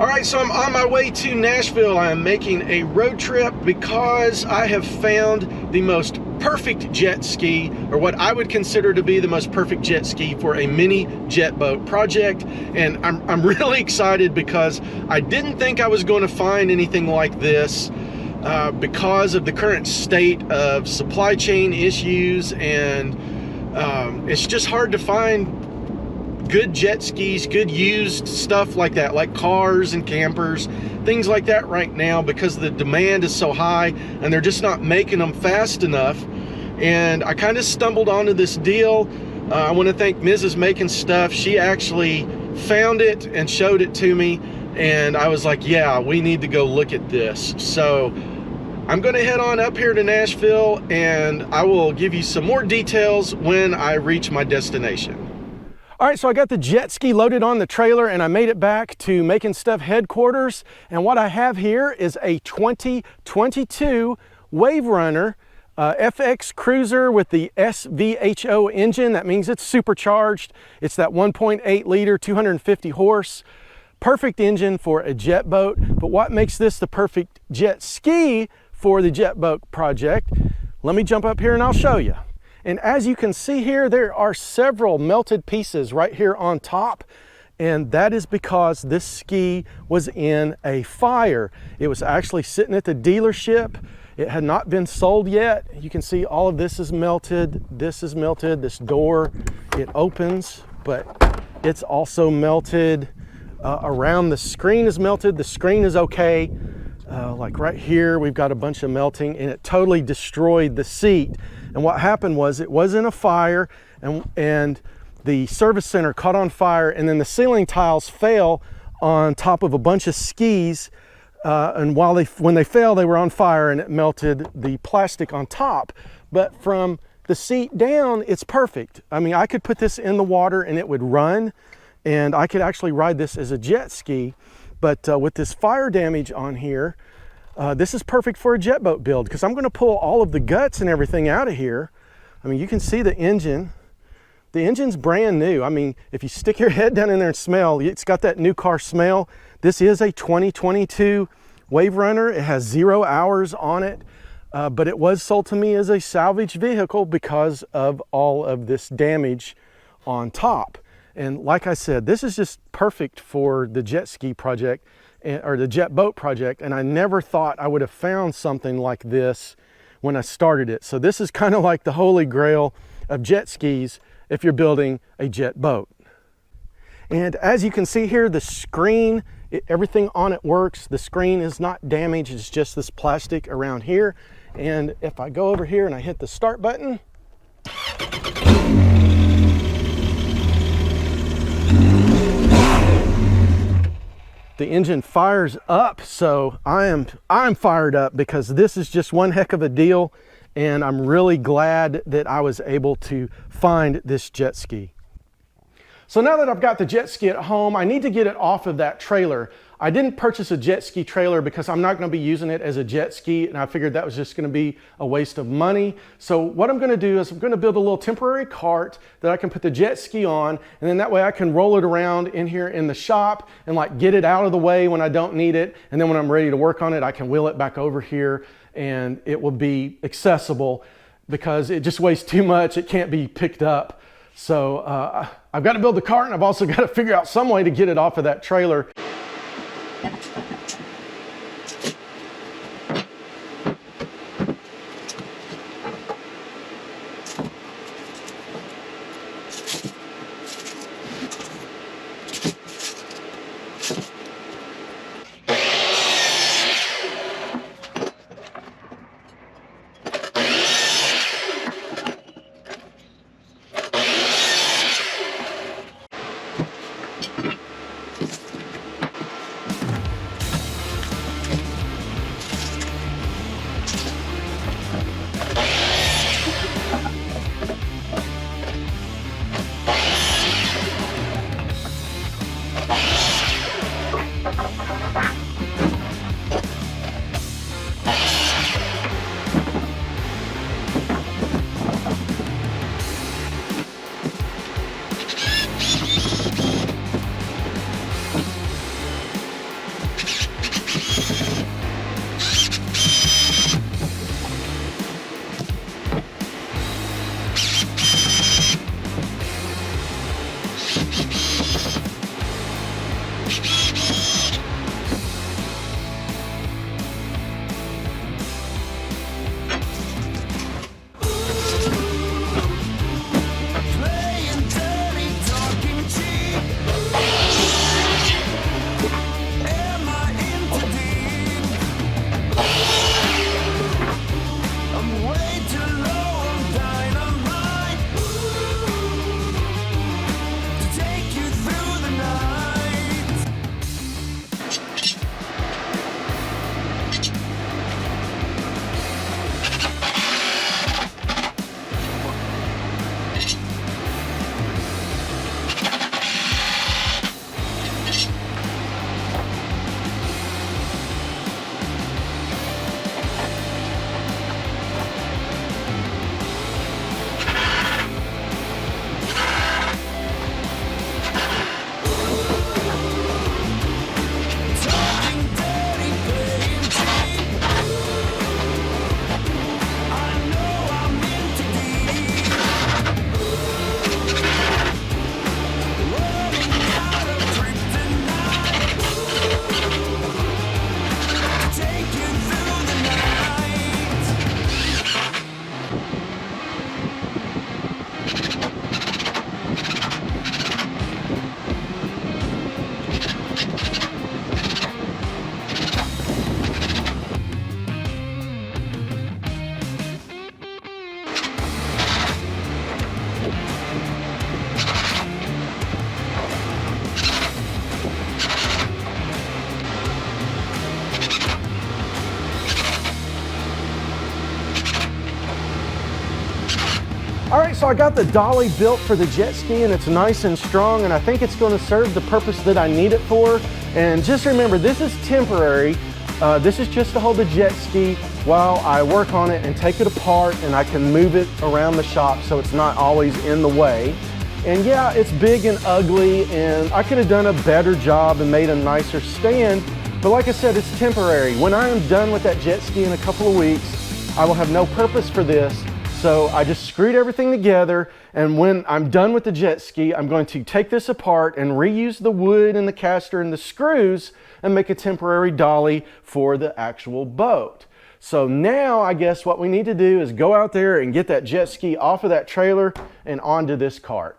All right, so I'm on my way to Nashville. I'm making a road trip because I have found the most perfect jet ski, or what I would consider to be the most perfect jet ski for a mini jet boat project. And I'm really excited because I didn't think I was going to find anything like this because of the current state of supply chain issues, and it's just hard to find good jet skis, good used stuff like that, like cars and campers, things like that right now, because the demand is so high and they're just not making them fast enough. And I kind of stumbled onto this deal. I want to thank Mrs. Making Stuff. She actually found it and showed it to me, and I was like, yeah, we need to go look at this. So I'm going to head on up here to Nashville, and I will give you some more details when I reach my destination. All right, so I got the jet ski loaded on the trailer and I made it back to Making Stuff headquarters. And what I have here is a 2022 Wave Runner FX Cruiser with the SVHO engine. That means it's supercharged. It's that 1.8 liter, 250 horse. Perfect engine for a jet boat. But what makes this the perfect jet ski for the jet boat project? Let me jump up here and I'll show you. And as you can see here, there are several melted pieces right here on top. And that is because this ski was in a fire. It was actually sitting at the dealership. It had not been sold yet. You can see all of this is melted. This is melted. This door, it opens, but it's also melted. Around the screen is melted. The screen is okay. Like right here, we've got a bunch of melting, and it totally destroyed the seat. And what happened was it was in a fire, and the service center caught on fire, and then the ceiling tiles fell on top of a bunch of skis. And when they fell, they were on fire, and it melted the plastic on top. But from the seat down, it's perfect. I mean, I could put this in the water and it would run, and I could actually ride this as a jet ski. But with this fire damage on here, this is perfect for a jet boat build, because I'm going to pull all of the guts and everything out of here. I mean, you can see the engine. The engine's brand new. I mean, if you stick your head down in there and smell, it's got that new car smell. This is a 2022 Wave Runner. It has 0 hours on it, but it was sold to me as a salvage vehicle because of all of this damage on top. And like I said, this is just perfect for the jet ski project, or the jet boat project. And I never thought I would have found something like this when I started it. So this is kind of like the holy grail of jet skis if you're building a jet boat. And as you can see here, the screen, everything on it works. The screen is not damaged. It's just this plastic around here. And if I go over here and I hit the start button, the engine fires up. So I'm fired up, because this is just one heck of a deal, and I'm really glad that I was able to find this jet ski. So now that I've got the jet ski at home, I need to get it off of that trailer. I didn't purchase a jet ski trailer because I'm not going to be using it as a jet ski, and I figured that was just going to be a waste of money. So what I'm going to do is I'm going to build a little temporary cart that I can put the jet ski on, and then that way I can roll it around in here in the shop and like get it out of the way when I don't need it. And then when I'm ready to work on it, I can wheel it back over here and it will be accessible, because it just weighs too much. It can't be picked up. So I've got to build the cart, and I've also got to figure out some way to get it off of that trailer. All right, so I got the dolly built for the jet ski and it's nice and strong, and I think it's going to serve the purpose that I need it for. And just remember, this is temporary. This is just to hold the jet ski while I work on it and take it apart, and I can move it around the shop so it's not always in the way. And yeah, it's big and ugly, and I could have done a better job and made a nicer stand, but like I said, it's temporary. When I am done with that jet ski in a couple of weeks, I will have no purpose for this. So I just screwed everything together, and when I'm done with the jet ski, I'm going to take this apart and reuse the wood and the caster and the screws and make a temporary dolly for the actual boat. So now I guess what we need to do is go out there and get that jet ski off of that trailer and onto this cart.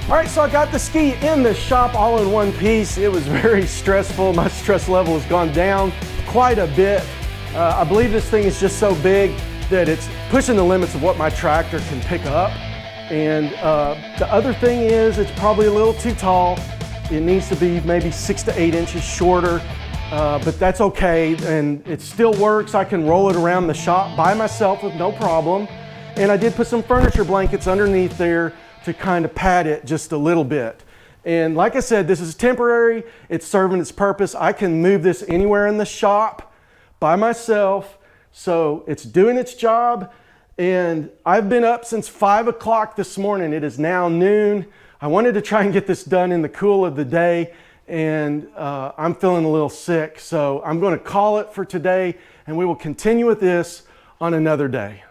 All right, so I got the ski in the shop all in one piece. It was very stressful. My stress level has gone down quite a bit. I believe this thing is just so big that it's pushing the limits of what my tractor can pick up. And the other thing is it's probably a little too tall. It needs to be maybe 6 to 8 inches shorter, but that's okay. And it still works. I can roll it around the shop by myself with no problem. And I did put some furniture blankets underneath there to kind of pad it just a little bit. And like I said, this is temporary. It's serving its purpose. I can move this anywhere in the shop by myself. So it's doing its job. And I've been up since 5 o'clock this morning. It is now noon. I wanted to try and get this done in the cool of the day, and I'm feeling a little sick. So I'm going to call it for today, and we will continue with this on another day.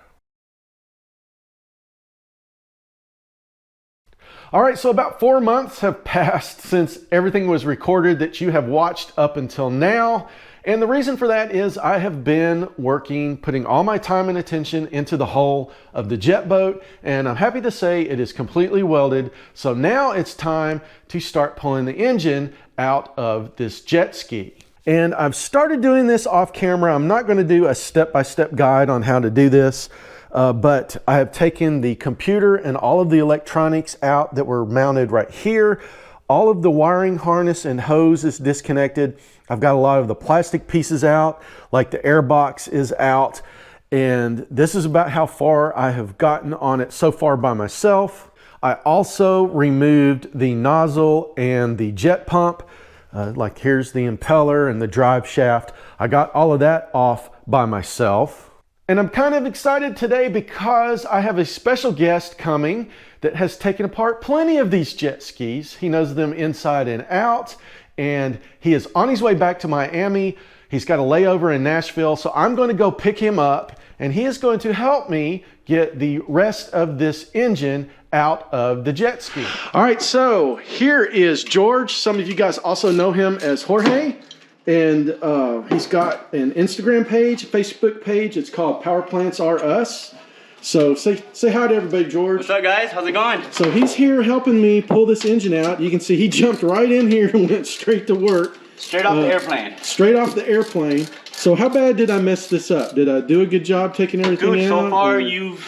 All right, so about 4 months have passed since everything was recorded that you have watched up until now. And the reason for that is I have been working, putting all my time and attention into the hull of the jet boat, and I'm happy to say it is completely welded. So now it's time to start pulling the engine out of this jet ski. And I've started doing this off camera. I'm not going to do a step-by-step guide on how to do this. But I have taken the computer and all of the electronics out that were mounted right here. All of the wiring harness and hose is disconnected, I've got a lot of the plastic pieces out, like the air box is out, and this is about how far I have gotten on it so far by myself. I also removed the nozzle and the jet pump. Like here's the impeller and the drive shaft. I got all of that off by myself. And I'm kind of excited today because I have a special guest coming that has taken apart plenty of these jet skis. He knows them inside and out, and he is on his way back to Miami. He's got a layover in Nashville, so I'm going to go pick him up, and he is going to help me get the rest of this engine out of the jet ski. All right, so here is George. Some of you guys also know him as Jorge, and he's got an Instagram page, Facebook page. It's called Power Plants Are Us. So say hi to everybody, George. What's up, guys? How's it going? So he's here helping me pull this engine out. You can see he jumped right in here and went straight to work. Straight off the airplane. Straight off the airplane. So how bad did I mess this up? Did I do a good job taking everything out? Dude, so far you've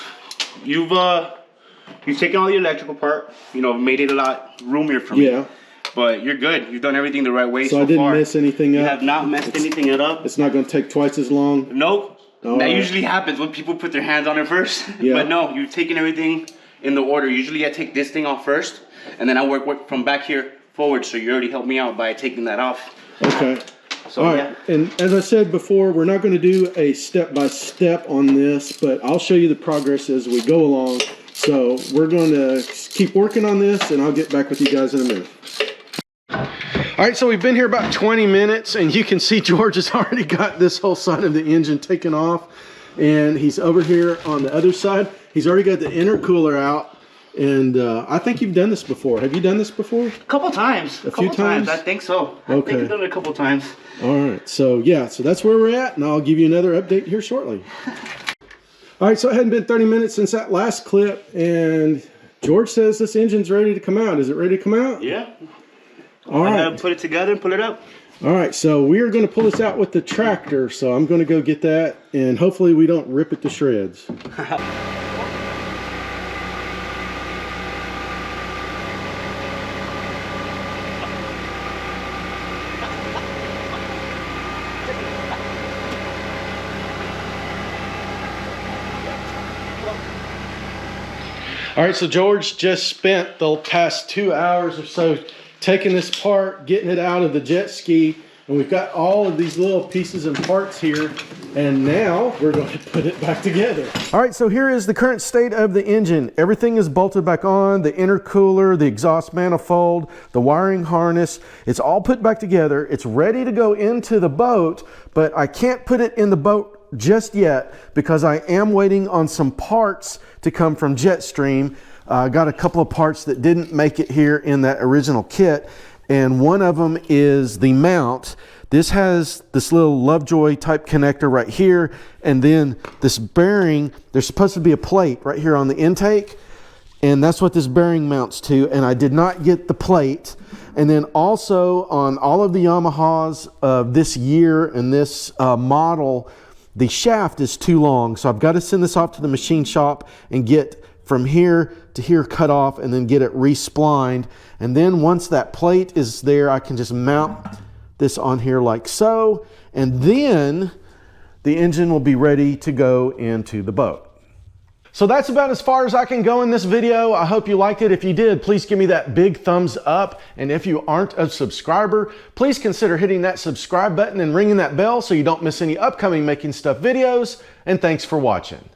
taken all the electrical part, you know, made it a lot roomier for me. Yeah. But you're good. You've done everything the right way so far. So I didn't mess anything up? You have not messed anything up. It's not going to take twice as long? Nope. That usually happens when people put their hands on it first. Yeah. But no, you've taken everything in the order. Usually I take this thing off first, and then I work from back here forward, so you already helped me out by taking that off. Okay. So, all right. Yeah. And as I said before, we're not going to do a step-by-step on this, but I'll show you the progress as we go along. So we're going to keep working on this, and I'll get back with you guys in a minute. All right, so we've been here about 20 minutes, and you can see George has already got this whole side of the engine taken off, and he's over here on the other side. He's already got the intercooler out, and I think you've done this before. Have you done this before? A couple times. A few times? I think so. Okay. I think I've done it a couple times. All right, so yeah, so that's where we're at, and I'll give you another update here shortly. All right, so it hadn't been 30 minutes since that last clip, and George says this engine's ready to come out. Is it ready to come out? Yeah. All right. I'm gonna put it together and pull it up. All right, so we are going to pull this out with the tractor, so I'm going to go get that, and hopefully we don't rip it to shreds. All right, so George just spent the past 2 hours or so taking this apart, getting it out of the jet ski, and we've got all of these little pieces and parts here, and now we're going to put it back together. All right, so here is the current state of the engine. Everything is bolted back on, the intercooler, the exhaust manifold, the wiring harness. It's all put back together. It's ready to go into the boat, but I can't put it in the boat just yet because I am waiting on some parts to come from Jetstream. I got a couple of parts that didn't make it here in that original kit, and one of them is the mount. This has this little Lovejoy type connector right here, and then this bearing, there's supposed to be a plate right here on the intake, and that's what this bearing mounts to, and I did not get the plate. And then also on all of the Yamahas of this year and this model, the shaft is too long, so I've got to send this off to the machine shop and get from here to here cut off and then get it re-splined. And then once that plate is there, I can just mount this on here like so, and then the engine will be ready to go into the boat. So that's about as far as I can go in this video. I hope you liked it. If you did, please give me that big thumbs up. And if you aren't a subscriber, please consider hitting that subscribe button and ringing that bell so you don't miss any upcoming Making Stuff videos. And thanks for watching.